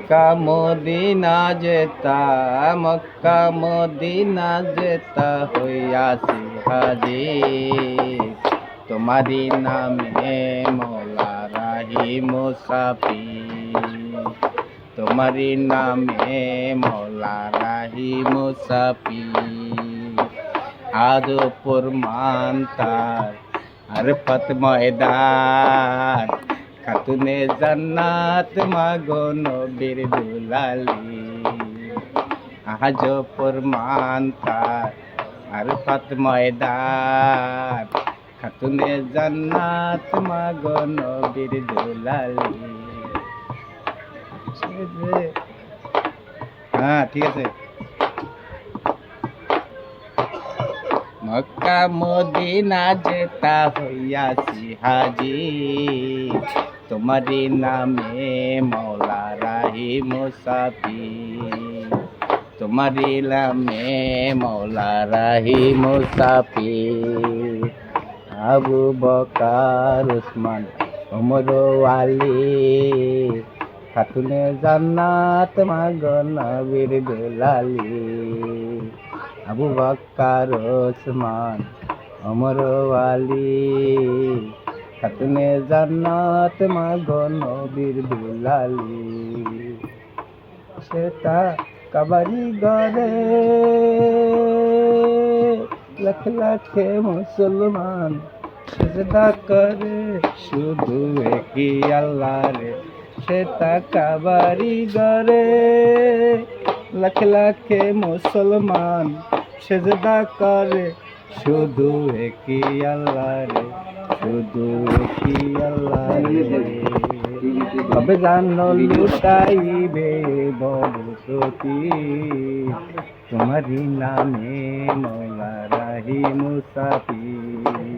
Mecca Medina যেতা, Mecca Medina যেতা হইয়াছি হাজি। তোমারি নামে মৌলা রাহি মুসাফির, তোমারি নামে মৌলা রাহি মুসাফির। আজপুর মান্তার আরফাত ময়দান, খাতুনে জান্নাত মাগো নবীর দুলালি। আজপুর মান্তার আরফাত ময়দান, খাতুনে জান্নাত মাগো নবীর দুলালি। হ্যাঁ ঠিক আছে। মক্কা মদিনা যেতা হইয়াছি হাজি, তোমারি নামে মৌলা রাহি মুসাফির, তোমারি নামে মৌলা রাহি মুসাফির। আবু বকর উসমান ওমর আলী, খাতুনে জান্নাত মাগো নবীর দুলালি। আবু বকর উসমান ওমর আলী, খাতুনে জান্নাত মাগো নবীর দুলালি। সেটা কাবারি গরে লাখ লাখে মুসলমান সেজদা করে শুধু একই আল্লাহ রে। সেটা কাবারি গরে লাখ লাখে মুসলমান সেজদা করে শুধু একই আল্লাহ রে, শুধু একই আল্লাহ রে। তবে জানো লুটাইবে বরকতি, তোমারি নামে মৌলা রাহি মুসাফির,